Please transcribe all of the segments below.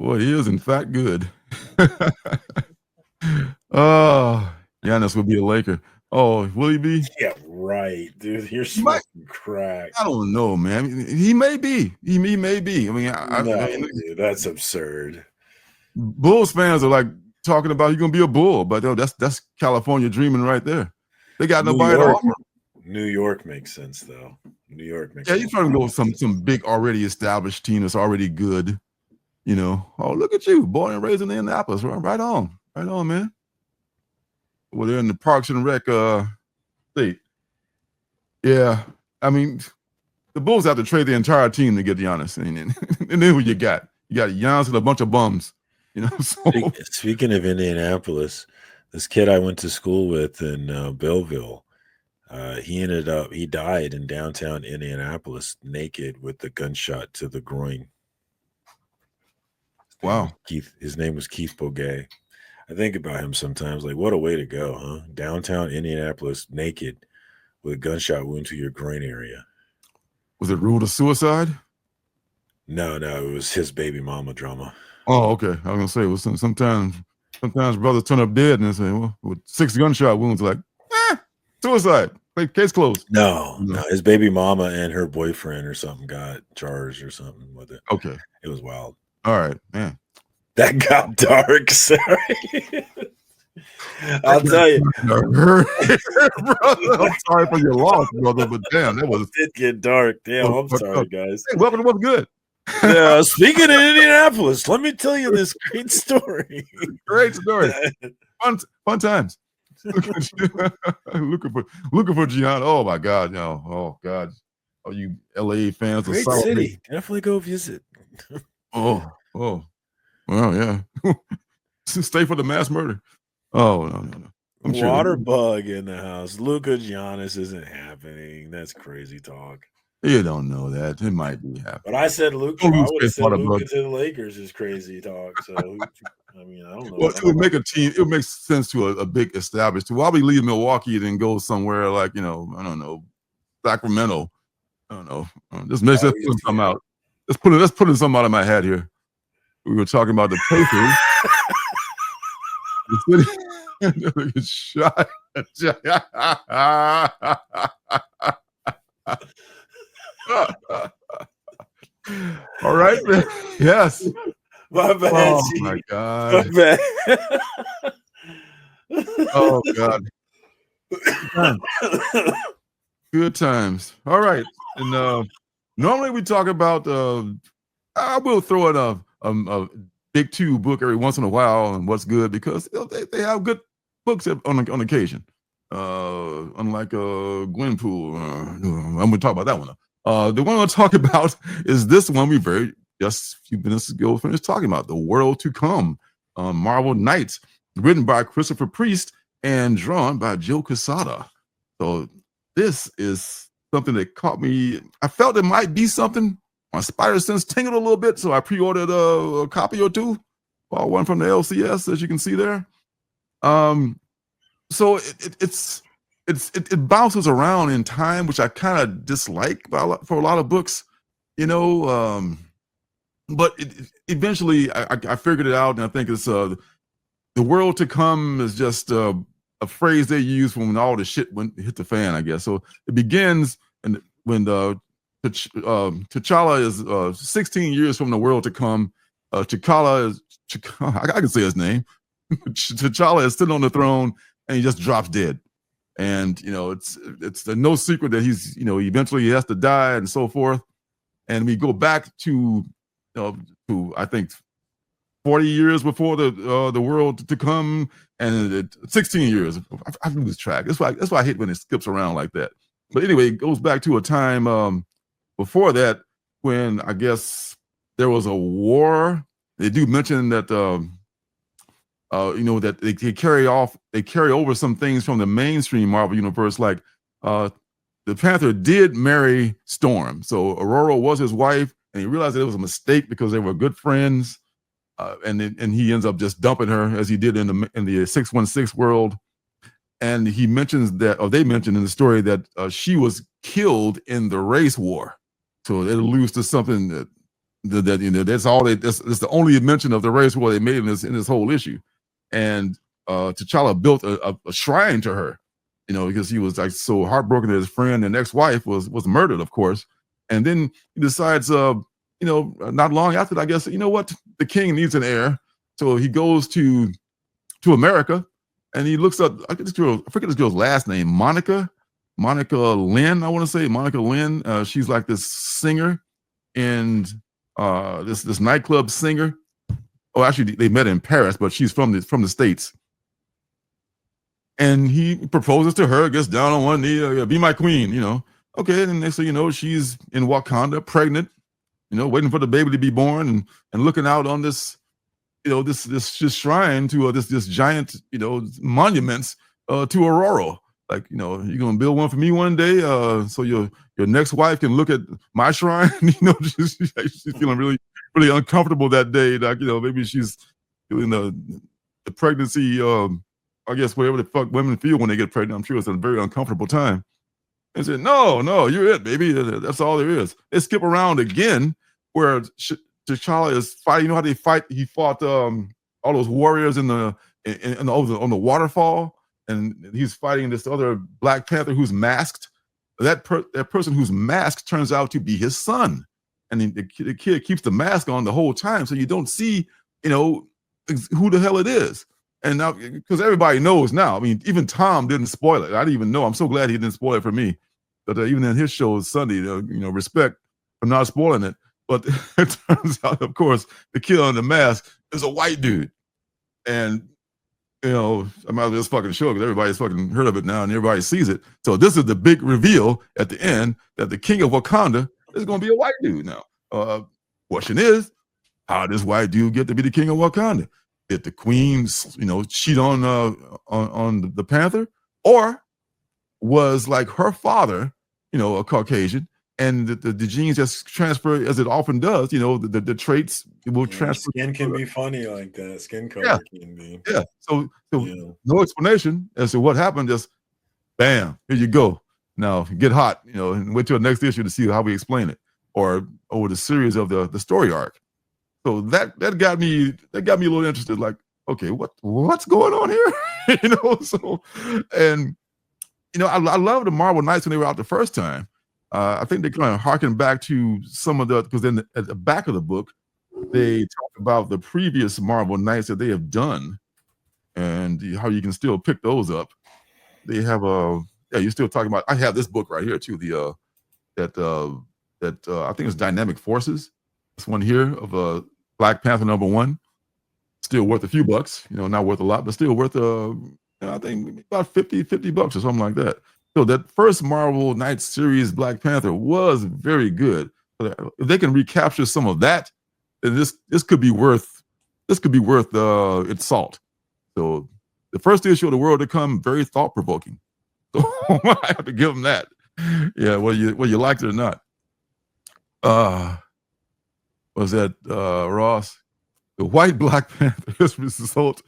Well, he is in fact good. Oh, Giannis will be a Laker. Oh, will he be? Yeah, right, dude. You're He might. smoking crack. I don't know, man. He may be. He may be. I mean, I No, mean, dude, that's absurd. Bulls fans are like talking about he's gonna be a Bull, but that's California dreaming right there. They got New nobody to York, offer. New York makes sense though. New York makes Yeah, a you're lot trying to go with of sense. some big already established team that's already good. You know, oh look at you, born and raised in Indianapolis. Right on, man. Well, they're in the Parks and Rec state. Yeah, I mean, the Bulls have to trade the entire team to get Giannis, and then who you got? You got Giannis and a bunch of bums. You know, so Speaking of Indianapolis, this kid I went to school with in Belleville, he died in downtown Indianapolis naked with a gunshot to the groin. wow. His name was Keith Bogay. I think about him sometimes, like what a way to go, huh? Downtown Indianapolis, naked with a gunshot wound to your groin area. Was it ruled a suicide? No, it was his baby mama drama. Oh, okay. I was gonna say, well, sometimes brothers turn up dead and they say, well, with 6 gunshot wounds, like, suicide. Case closed. No, his baby mama and her boyfriend or something got charged or something with it. Okay. It was wild. All right, man. That got dark. Sorry. I'll tell you. Brother, I'm sorry for your loss, brother, but damn, that was. It did get dark. Damn, I'm sorry, guys. Hey, welcome to What's Good. Yeah, speaking of Indianapolis, let me tell you this great story. Great story. Fun times. looking for Gianna. Oh my God, oh God. Oh, you LA fans Great are city. Definitely go visit. Oh. Well, yeah. Stay for the mass murder. Oh no. I'm Water bug in the house. Luka Giannis isn't happening. That's crazy talk. You don't know that. It might be happening. But I said Luka. I would have said Luka to the Lakers is crazy talk. So I mean, I don't know. Well, it would make a team. It would make sense to a big established team. Why we leave Milwaukee and then go somewhere like I don't know, Sacramento. I don't know. Just put something out. Let's put something out of my head here. We were talking about the Pacers. The city shot. All right, man. Yes. My bad. Oh my God. My bad. Oh God. Good times. All right. And normally we talk about I will throw in a Big Two book every once in a while and what's good because they have good books on occasion. Unlike Gwenpool. I'm gonna talk about that one. The one I'm gonna talk about is this one we just a few minutes ago finished talking about, The World to Come, Marvel Knights, written by Christopher Priest and drawn by Joe Quesada. So this is something that caught me. I felt it might be something. My spider sense tingled a little bit, so I pre-ordered a copy or two. One from the LCS, as you can see there. So it bounces around in time, which I kind of dislike for a lot of books, but eventually I figured it out, and I think it's the world to come is just a phrase they use when all the shit hit the fan, I guess. So it begins when T'Challa is 16 years from the world to come. I can say his name. T'Challa is sitting on the throne and he just drops dead. And it's no secret that he's eventually he has to die and so forth. And we go back to I think 40 years before the world to come, and 16 years. I lose track. That's why I hate when it skips around like that. But anyway, it goes back to a time before that when I guess there was a war. They do mention that that they carry over some things from the mainstream Marvel universe, like the Panther did marry Storm, so Aurora was his wife, and he realized that it was a mistake because they were good friends, and he ends up just dumping her as he did in the 616 world. And he mentions that, or they mentioned in the story that she was killed in the race war, so it alludes to something that That's all that's the only mention of the race war they made in this whole issue. And T'Challa built a shrine to her, because he was like so heartbroken that his friend and ex-wife was murdered, of course. And then he decides, not long after that, I guess, what, the king needs an heir, so he goes to America, and he looks up. I forget this girl's last name, Monica Lynn. I want to say Monica Lynn. She's like this singer in this nightclub singer. Oh, actually, they met in Paris, but she's from the States. And he proposes to her, gets down on one knee, be my queen, Okay, and next thing you know, she's in Wakanda, pregnant, waiting for the baby to be born, and looking out on this, this shrine to this giant, monuments to Aurora. Like, you're gonna build one for me one day, so your next wife can look at my shrine. She's feeling really, really uncomfortable that day. Like, maybe she's feeling the pregnancy. I guess whatever the fuck women feel when they get pregnant. I'm sure it's a very uncomfortable time. And said, no, you're it, baby. That's all there is. They skip around again, where T'Challa is fighting. You know how they fight? He fought all those warriors on the waterfall, and he's fighting this other Black Panther who's masked. That person who's masked turns out to be his son, and the kid keeps the mask on the whole time, so you don't see, who the hell it is. And now, because everybody knows now, I mean, even Tom didn't spoil it. I didn't even know. I'm so glad he didn't spoil it for me. But even in his show Sunday, respect for not spoiling it. But it turns out, of course, the kid on the mask is a white dude. And, I might as well just fucking show it because everybody's fucking heard of it now and everybody sees it. So this is the big reveal at the end that the king of Wakanda is going to be a white dude now. Question is, how does white dude get to be the king of Wakanda? Did the queen, cheat on the Panther, or was like her father, a Caucasian, and the genes just transfer as it often does. The traits will transfer. Skin can be funny like that. Skin color can be. Yeah. So no explanation as to what happened. Just bam, here you go. Now get hot, and wait till the next issue to see how we explain it, or over the series of the story arc. So that got me a little interested. Like, okay, what's going on here? So, and I love the Marvel Knights when they were out the first time. I think they kind of harken back to some of because then at the back of the book they talk about the previous Marvel Knights that they have done and how you can still pick those up. They have you're still talking about. I have this book right here too. That I think it's Dynamic Forces. This one here of Black Panther #1, still worth a few bucks, not worth a lot, but still worth I think about 50 bucks or something like that. So that first Marvel Knights series Black Panther was very good. But if they can recapture some of that, then this could be worth its salt. So the first issue of The World to Come, very thought provoking. So I have to give them that. Yeah, whether you liked it or not. Was that Ross? The white Black Panther is a result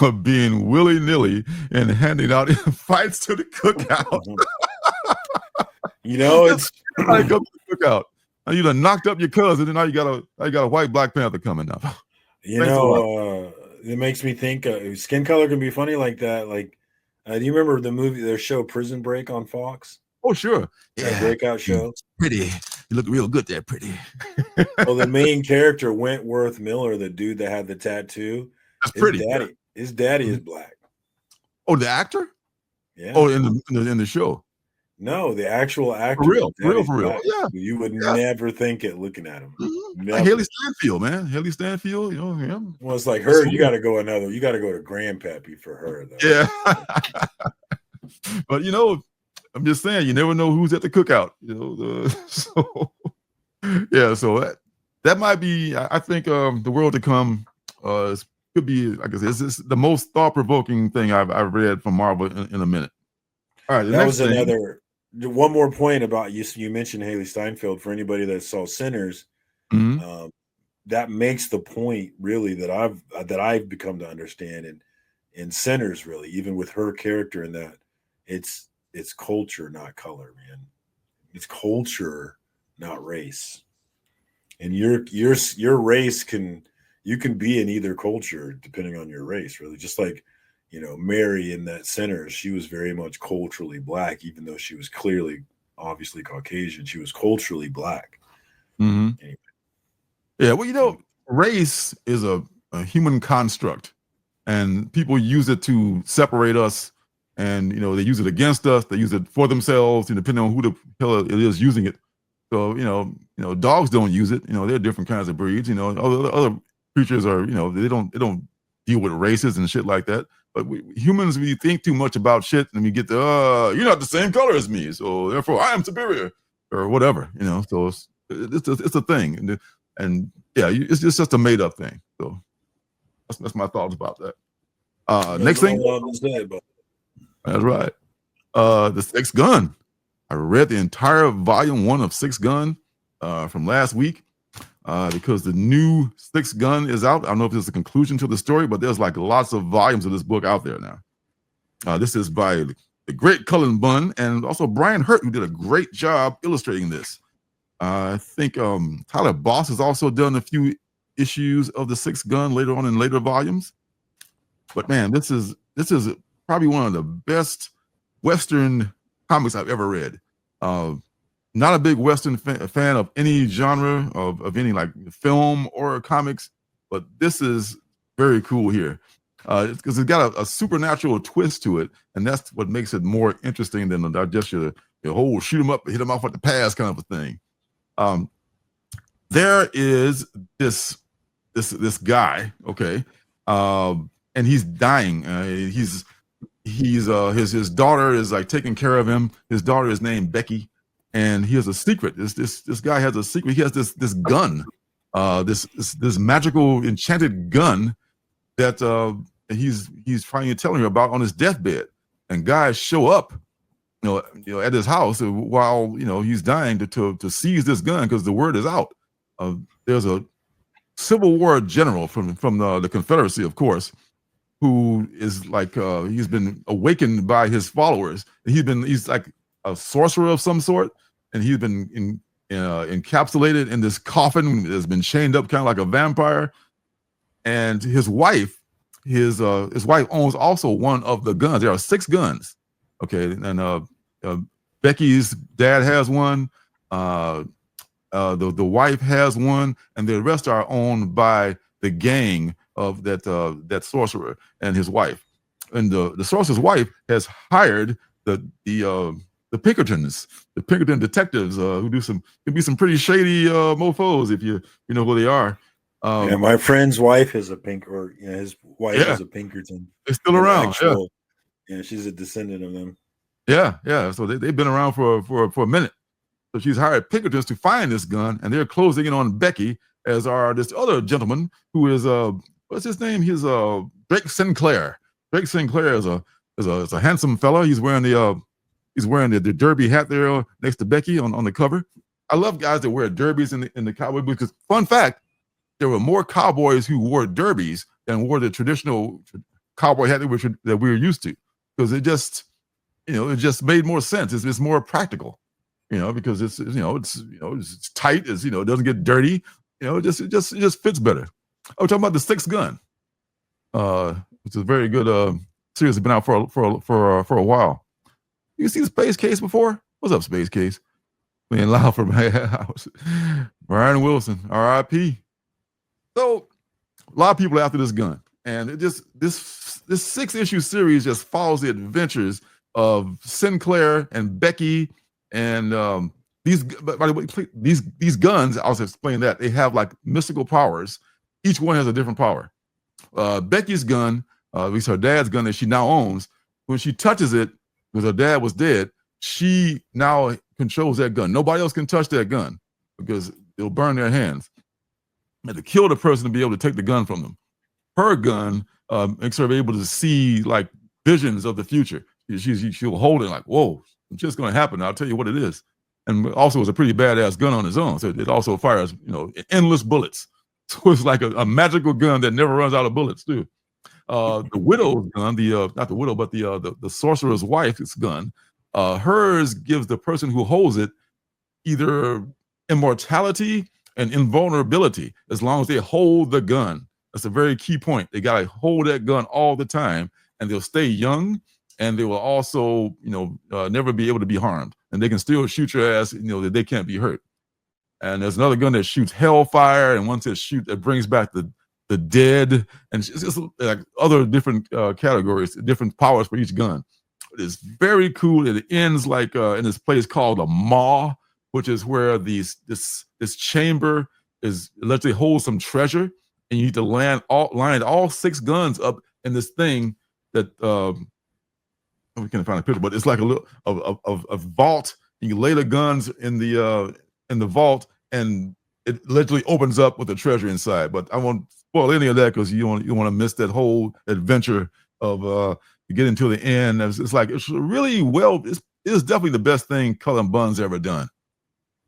of being willy-nilly and handing out fights to the cookout. It's I go to the cookout. Now you done knocked up your cousin, and now you got a white Black Panther coming now. It makes me think skin color can be funny like that. Like, do you remember their show Prison Break on Fox? Oh, sure. That breakout show. Pretty. You look real good there, pretty. Well, the main character, Wentworth Miller, the dude that had the tattoo, that's pretty. His daddy is black. Oh, the actor? Yeah. Oh, in the show. No, the actual actor. For real. Yeah. You would never think it looking at him. Mm-hmm. Like Haley Stanfield, man. Haley Stanfield, him. Well, it's like her. You got to go to Grandpappy for her, though. Yeah. But I'm just saying, you never know who's at the cookout. So yeah. So that might be. I think The World to Come could be. Like I said, it's the most thought provoking thing I've read from Marvel in a minute. All right. That was another. One more point about you. You mentioned Haley Steinfeld. For anybody that saw Sinners, mm-hmm. That makes the point really that I've become to understand in Sinners. Really, even with her character in that, it's culture, not color, man. It's culture, not race. And your race you can be in either culture depending on your race, really. Just like, Mary in that center, she was very much culturally black, even though she was clearly, obviously Caucasian. She was culturally black. Mm-hmm. Anyway. Yeah, well, race is a human construct, and people use it to separate us, and they use it against us. They use it for themselves, depending on who the hell it is using it. So dogs don't use it. They're different kinds of breeds. Other creatures are, they don't deal with races and shit like that. But humans, we think too much about shit, and we get the you're not the same color as me, so therefore I am superior, or whatever. So it's a thing, and yeah, it's just a made up thing. So that's my thoughts about that. Next thing, that's right. The Sixth Gun. I read the entire volume 1 of Sixth Gun from last week because the new Sixth Gun is out. I don't know if there's a conclusion to the story, but there's like lots of volumes of this book out there now. This is by the great Cullen Bunn and also Brian Hurt, who did a great job illustrating this. I think Tyler Boss has also done a few issues of the Sixth Gun later on in later volumes. But man, this is probably one of the best Western comics I've ever read. Not a big Western fan of any genre of any like film or comics, but this is very cool here because it's got a supernatural twist to it, and that's what makes it more interesting than just your whole shoot 'em up, hit 'em off with the pass kind of a thing. There is this guy, okay, and he's dying. His daughter is like taking care of him. His daughter is named Becky, and he has a secret. This guy has a secret. He has this gun, this magical enchanted gun that he's trying to tell her about on his deathbed. And guys show up, at his house while he's dying to seize this gun because the word is out. There's a Civil War general from the Confederacy, of course, who is like he's been awakened by his followers. He's like a sorcerer of some sort, and he's been encapsulated in this coffin that's been chained up, kind of like a vampire. And his wife owns also one of the guns. There are 6 guns, okay, and Becky's dad has one. The wife has one, and the rest are owned by the gang of that sorcerer and his wife. And the sorcerer's wife has hired the Pinkertons, the Pinkerton detectives, who can be some pretty shady mofos if you know who they are. Yeah, my friend's wife is a his wife is a Pinkerton. They're still around. Yeah, she's a descendant of them. Yeah. So they've been around for a minute. So she's hired Pinkertons to find this gun, and they're closing in on Becky, as are this other gentleman who is what's his name? He's Drake Sinclair. Drake Sinclair is a handsome fella. He's wearing the derby hat there next to Becky on the cover. I love guys that wear derbies in the cowboy boots, because fun fact, there were more cowboys who wore derbies than wore the traditional cowboy hat that we were used to, because it just made more sense. It's more practical, because it's tight, it doesn't get dirty, it just fits better. I'm talking about the Sixth Gun, which is a very good series. Has been out for a while. You see the Space Case before? What's up, Space Case? Playing loud for my house. Brian Wilson, R.I.P. So a lot of people are after this gun, and this 6-issue series just follows the adventures of Sinclair and Becky, and by the way, these guns, I'll explain that they have like mystical powers. Each one has a different power. Becky's gun, at least her dad's gun that she now owns, when she touches it, because her dad was dead, she now controls that gun. Nobody else can touch that gun because it'll burn their hands. And to kill the person to be able to take the gun from them. Her gun makes her able to see like visions of the future. She'll hold it like, whoa, it's just going to happen. I'll tell you what it is. And also it's a pretty badass gun on its own. So it also fires, endless bullets. So it's like a magical gun that never runs out of bullets too. The widow's gun, not the widow, but the sorcerer's wife's gun, hers gives the person who holds it either immortality and invulnerability as long as they hold the gun. That's a very key point. They got to hold that gun all the time, and they'll stay young, and they will also, never be able to be harmed, and they can still shoot your ass, that they can't be hurt. And there's another gun that shoots hellfire, and once that brings back the dead, and it's just like other different categories, different powers for each gun. It's very cool. It ends like in this place called a maw, which is where this chamber is literally holds some treasure, and you need to line all 6 guns up in this thing that we can't find a picture, but it's like a little of vault. You lay the guns in the vault, and it literally opens up with the treasure inside. But I won't spoil any of that because you want to miss that whole adventure of getting to the end. It's really well. It is definitely the best thing Cullen Bunn's ever done.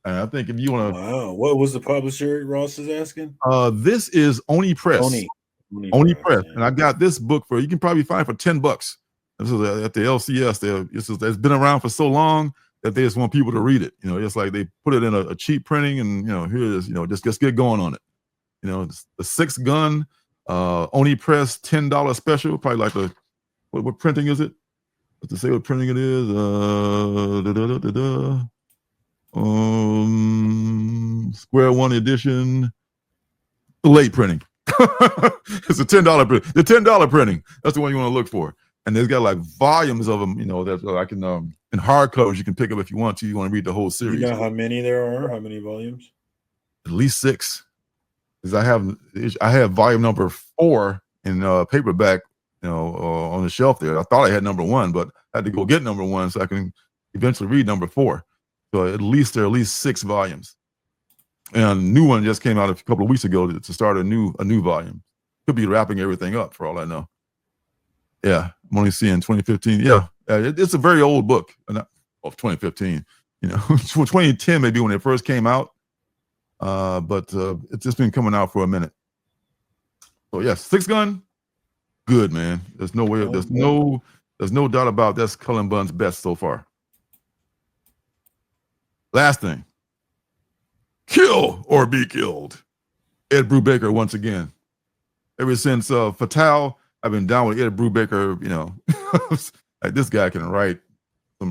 And I think if you want to, wow, what was the publisher? Ross is asking. This is Oni Press. Oni Press, yeah. And I got this book you can probably find for $10. This is at the LCS. It's been around for so long that they just want people to read it. It's like they put it in a cheap printing, and here it is. Just get going on it. The 6 gun Oni Press $10 special. Probably like what printing is it? Let's say what printing it is. Square One edition, late printing. It's a $10 print. The $10 printing. That's the one you want to look for. And there's got like volumes of them. That I can in hardcovers you can pick up if you want to. You want to read the whole series. You know how many there are? How many volumes? At least 6. Because I have volume number 4 in paperback. On the shelf there. I thought I had number 1, but I had to go get number 1 so I can eventually read number 4. So there are at least 6 volumes. And a new one just came out a couple of weeks ago to start a new volume. Could be wrapping everything up for all I know. Yeah, I'm only seeing 2015. Yeah, it's a very old book. Not of 2015. 2010 maybe when it first came out. But it's just been coming out for a minute. So yes, 6 gun. Good, man. There's no way. There's no doubt about that's Cullen Bunn's best so far. Last thing. Kill or be killed. Ed Brubaker once again. Ever since Fatale, I've been down with Ed Brubaker. Like this guy can write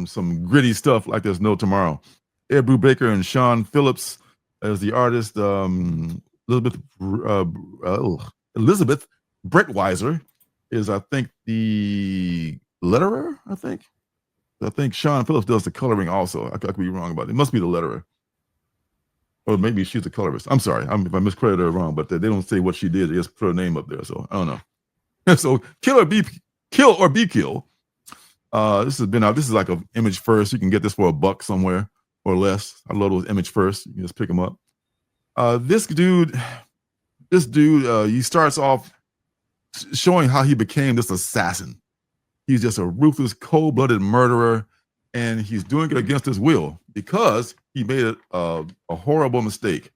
some gritty stuff like there's no tomorrow. Ed Brubaker and Sean Phillips as the artist. Elizabeth Brettweiser is, I think, the letterer. I think Sean Phillips does the coloring also. I could be wrong about it. It must be the letterer. Or maybe she's a colorist. I'm sorry if I miscredited her wrong, but they don't say what she did. They just put her name up there. So I don't know. So kill or be killed. This has been out. This is like an Image First. You can get this for $1 somewhere or less. I love those Image First. You can just pick them up. This dude, he starts off showing how he became this assassin. He's just a ruthless, cold-blooded murderer, and he's doing it against his will because he made a horrible mistake.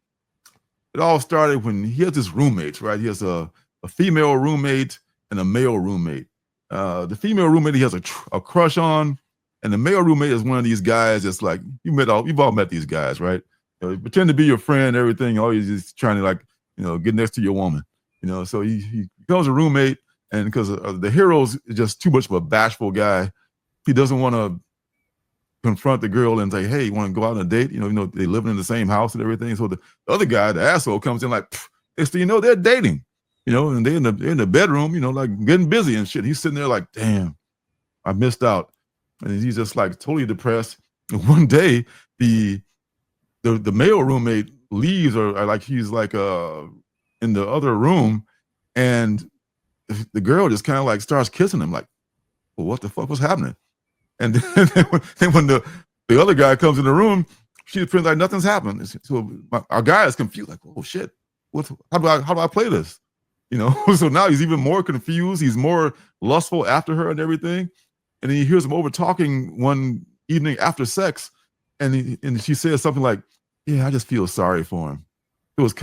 It all started when he has this roommates, right? He has a female roommate and a male roommate. The female roommate he has a crush on, and the male roommate is one of these guys that's like, you've all met these guys, right? Pretend to be your friend, everything, always just trying to get next to your woman. So he becomes a roommate, and because the hero's just too much of a bashful guy, he doesn't want to confront the girl and say, hey, you want to go out on a date? They live in the same house and everything. So the other guy, the asshole, comes in like, next thing you know, they're dating, and they're in the bedroom, like getting busy and shit. He's sitting there like, damn, I missed out. And he's just like totally depressed. And one day, the male roommate leaves, or like he's like in the other room, and the girl just kind of like starts kissing him, like, well, what the fuck was happening? And then when the other guy comes in the room, she feels like nothing's happened. So our guy is confused, like, oh shit, how do I play this? So now he's even more confused. He's more lustful after her and everything. And then he hears him over talking one evening after sex, and she says something like, yeah, I just feel sorry for him. It was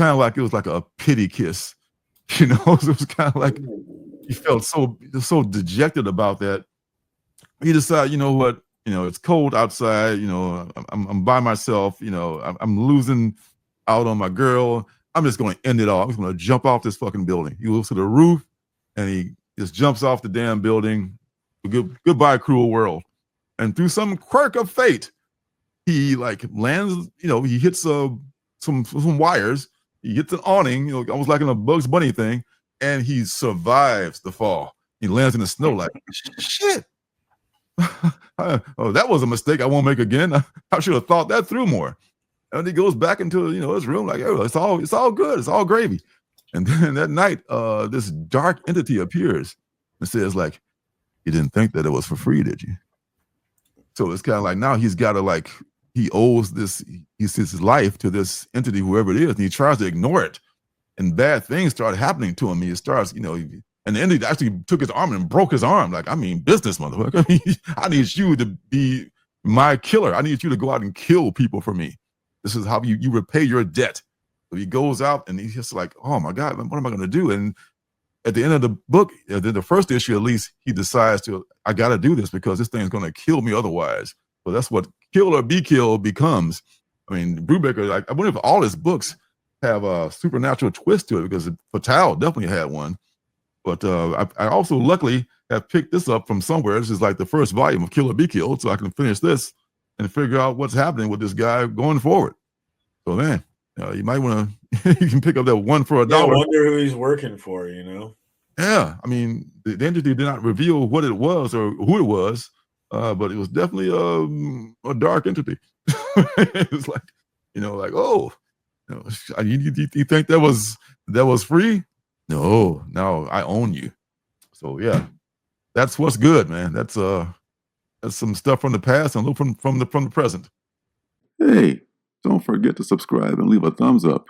like a pity kiss, So it was kind of like he felt so dejected about that. He decided, you know what, it's cold outside. I'm by myself. I'm losing out on my girl. I'm just going to end it all. I'm just going to jump off this fucking building. He goes to the roof and he just jumps off the damn building. Goodbye, cruel world. And through some quirk of fate, he like lands, he hits some wires. He hits an awning, almost like in a Bugs Bunny thing, and he survives the fall. He lands in the snow like, shit. Oh, that was a mistake I won't make again. I should have thought that through more. And he goes back into his room like, oh, it's all good, it's all gravy. And then that night, this dark entity appears and says, like, you didn't think that it was for free, did you? So it's kind of like now he's got to he owes his life to this entity, whoever it is, and he tries to ignore it. And bad things start happening to him. He starts, and the entity actually took his arm and broke his arm. Like, I mean, business, motherfucker. I need you to be my killer. I need you to go out and kill people for me. This is how you repay your debt. So he goes out and he's just like, oh my God, what am I going to do? And at the end of the book, the first issue at least, he decides I got to do this because this thing's going to kill me otherwise. So that's what Kill or Be Killed becomes. I mean, Brubaker, I wonder if all his books have a supernatural twist to it, because Fatale definitely had one. But I also luckily have picked this up from somewhere. This is like the first volume of Kill or Be Killed, so I can finish this and figure out what's happening with this guy going forward. So man, you might want to you can pick up that one for $1. I wonder who he's working for, Yeah, I mean, the entity did not reveal what it was or who it was, but it was definitely a dark entity. It's like, oh, you think that was free? No, now I own you. So yeah, that's what's good, man. That's some stuff from the past and a little from the present. Hey, don't forget to subscribe and leave a thumbs up.